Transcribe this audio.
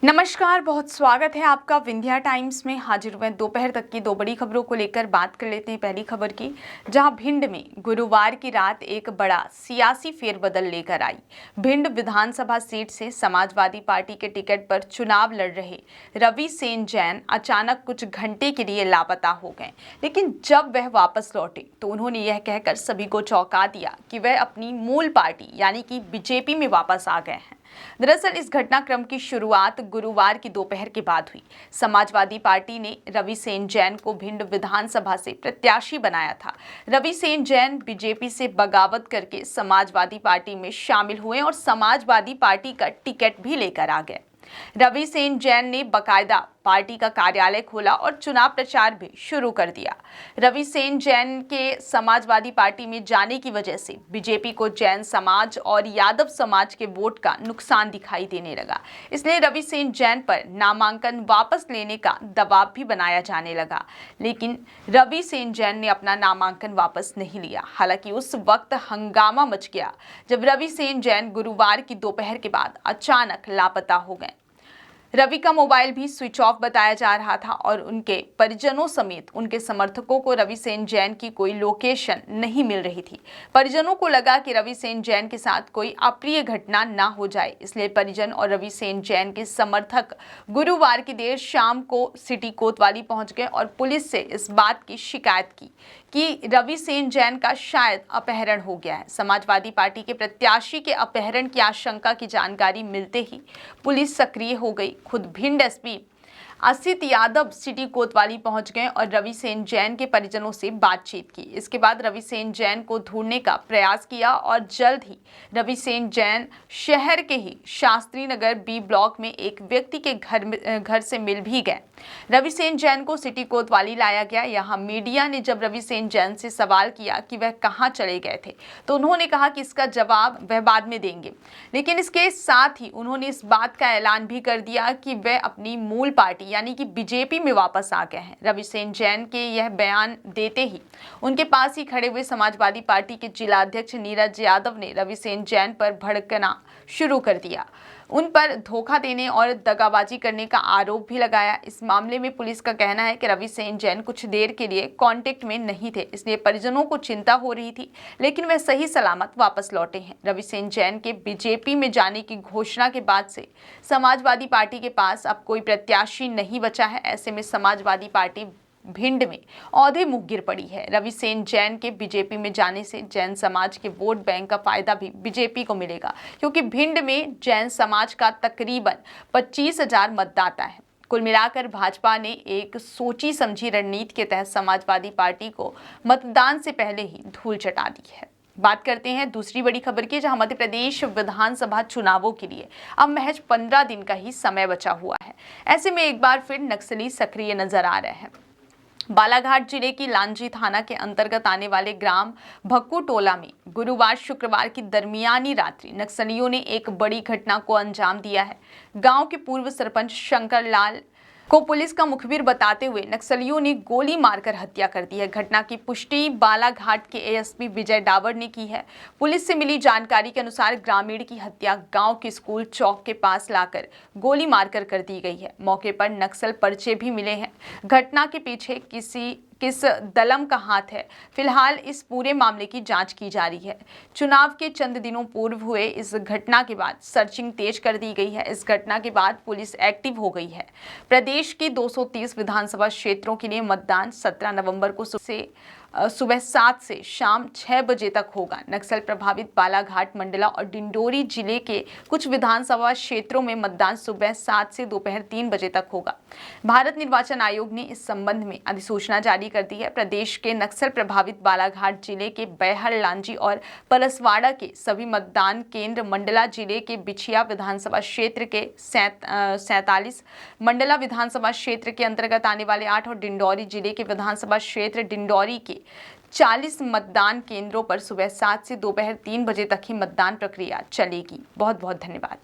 नमस्कार, बहुत स्वागत है आपका विंध्या टाइम्स में। हाजिर हुए दोपहर तक की दो बड़ी खबरों को लेकर बात कर लेते हैं। पहली खबर की, जहां भिंड में गुरुवार की रात एक बड़ा सियासी फेरबदल लेकर आई। भिंड विधानसभा सीट से समाजवादी पार्टी के टिकट पर चुनाव लड़ रहे रवि सेन जैन अचानक कुछ घंटे के लिए लापता हो गए, लेकिन जब वह वापस लौटे तो उन्होंने यह कहकर सभी को चौंका दिया कि वह अपनी मूल पार्टी यानी कि बीजेपी में वापस आ गए हैं। दरअसल इस घटनाक्रम की शुरुआत गुरुवार की दोपहर के बाद हुई। समाजवादी पार्टी ने रवि सेन जैन को भिंड विधानसभा से प्रत्याशी बनाया था। रवि सेन जैन बीजेपी से बगावत करके समाजवादी पार्टी में शामिल हुए और समाजवादी पार्टी का टिकट भी लेकर आ गए। रवि सेन जैन ने बकायदा पार्टी का कार्यालय खोला और चुनाव प्रचार भी शुरू कर दिया। रवि सेन जैन के समाजवादी पार्टी में जाने की वजह से बीजेपी को जैन समाज और यादव समाज के वोट का नुकसान दिखाई देने लगा। इसलिए रवि सेन जैन पर नामांकन वापस लेने का दबाव भी बनाया जाने लगा, लेकिन रवि सेन जैन ने अपना नामांकन वापस नहीं लिया। हालांकि उस वक्त हंगामा मच गया जब रवि सेन जैन गुरुवार की दोपहर के बाद अचानक लापता हो गए। रवि का मोबाइल भी स्विच ऑफ बताया जा रहा था और उनके परिजनों समेत उनके समर्थकों को रवि सेन जैन की कोई लोकेशन नहीं मिल रही थी। परिजनों को लगा कि रवि सेन जैन के साथ कोई अप्रिय घटना ना हो जाए, इसलिए परिजन और रवि सेन जैन के समर्थक गुरुवार की देर शाम को सिटी कोतवाली पहुंच गए और पुलिस से इस बात की शिकायत की कि रवि सेन जैन का शायद अपहरण हो गया है। समाजवादी पार्टी के प्रत्याशी के अपहरण की आशंका की जानकारी मिलते ही पुलिस सक्रिय हो गई। खुद भिंड एसपी असित यादव सिटी कोतवाली पहुंच गए और रवि सेन जैन के परिजनों से बातचीत की। इसके बाद रवि सेन जैन को ढूंढने का प्रयास किया और जल्द ही रवि सेन जैन शहर के ही शास्त्री नगर बी ब्लॉक में एक व्यक्ति के घर से मिल भी गए। रवि सेन जैन को सिटी कोतवाली लाया गया। यहाँ मीडिया ने जब रवि सेन जैन से सवाल किया कि वह कहाँ चले गए थे, तो उन्होंने कहा कि इसका जवाब वह बाद में देंगे, लेकिन इसके साथ ही उन्होंने इस बात का ऐलान भी कर दिया कि वह अपनी मूल पार्टी यानी कि बीजेपी में वापस आ गए हैं। रवि सेन जैन के यह बयान देते ही उनके पास ही खड़े हुए समाजवादी पार्टी के जिलाध्यक्ष नीरज यादव ने रवि सेन जैन पर भड़कना शुरू कर दिया। उन पर धोखा देने और दगाबाजी करने का आरोप भी लगाया। इस मामले में पुलिस का कहना है कि रवि सेन जैन कुछ देर के लिए कांटेक्ट में नहीं थे, इसलिए परिजनों को चिंता हो रही थी, लेकिन वह सही सलामत वापस लौटे हैं। रवि सेन जैन के बीजेपी में जाने की घोषणा के बाद से समाजवादी पार्टी के पास अब कोई प्रत्याशी नहीं बचा है। ऐसे में समाजवादी पार्टी भिंड में औधे मुंह गिर पड़ी है। रवि सेन जैन के बीजेपी में जाने से जैन समाज के वोट बैंक का फायदा भी बीजेपी को मिलेगा, क्योंकि भिंड में जैन समाज का तकरीबन 25,000 मतदाता है। कुल मिलाकर भाजपा ने एक सोची समझी रणनीति के तहत समाजवादी पार्टी को मतदान से पहले ही धूल चटा दी है। बात करते हैं दूसरी बड़ी खबर की, जहां मध्य प्रदेश विधानसभा चुनावों के लिए अब महज 15 दिन का ही समय बचा हुआ है। ऐसे में एक बार फिर नक्सली सक्रिय नजर आ रहे हैं। बालाघाट जिले की लांजी थाना के अंतर्गत आने वाले ग्राम भक्कू टोला में गुरुवार शुक्रवार की दरमियानी रात्रि नक्सलियों ने एक बड़ी घटना को अंजाम दिया है। गांव के पूर्व सरपंच शंकर लाल को पुलिस का मुखबिर बताते हुए नक्सलियों ने गोली मारकर हत्या कर दी है। घटना की पुष्टि बालाघाट के एएसपी विजय डावर ने की है। पुलिस से मिली जानकारी के अनुसार ग्रामीण की हत्या गांव के स्कूल चौक के पास लाकर गोली मारकर कर दी गई है। मौके पर नक्सल पर्चे भी मिले हैं। घटना के पीछे किस दलम का हाथ है, फिलहाल इस पूरे मामले की जांच की जा रही है। चुनाव के चंद दिनों पूर्व हुए इस घटना के बाद सर्चिंग तेज कर दी गई है। इस घटना के बाद पुलिस एक्टिव हो गई है। प्रदेश के 230 विधानसभा क्षेत्रों के लिए मतदान 17 नवंबर को सुबह 7 से शाम 6 बजे तक होगा। नक्सल प्रभावित बालाघाट, मंडला और डिंडोरी जिले के कुछ विधानसभा क्षेत्रों में मतदान सुबह 7 से दोपहर 3 बजे तक होगा। भारत निर्वाचन आयोग ने इस संबंध में अधिसूचना जारी कर दी है। प्रदेश के नक्सल प्रभावित बालाघाट जिले के बैहर, लांजी और परसवाड़ा के सभी मतदान केंद्र, मंडला जिले के बिछिया विधानसभा क्षेत्र के 47, मंडला विधानसभा क्षेत्र के अंतर्गत आने वाले 8 और डिंडोरी जिले के विधानसभा क्षेत्र डिंडोरी के 40 मतदान केंद्रों पर सुबह 7 से दोपहर 3 बजे तक ही मतदान प्रक्रिया चलेगी। बहुत बहुत धन्यवाद।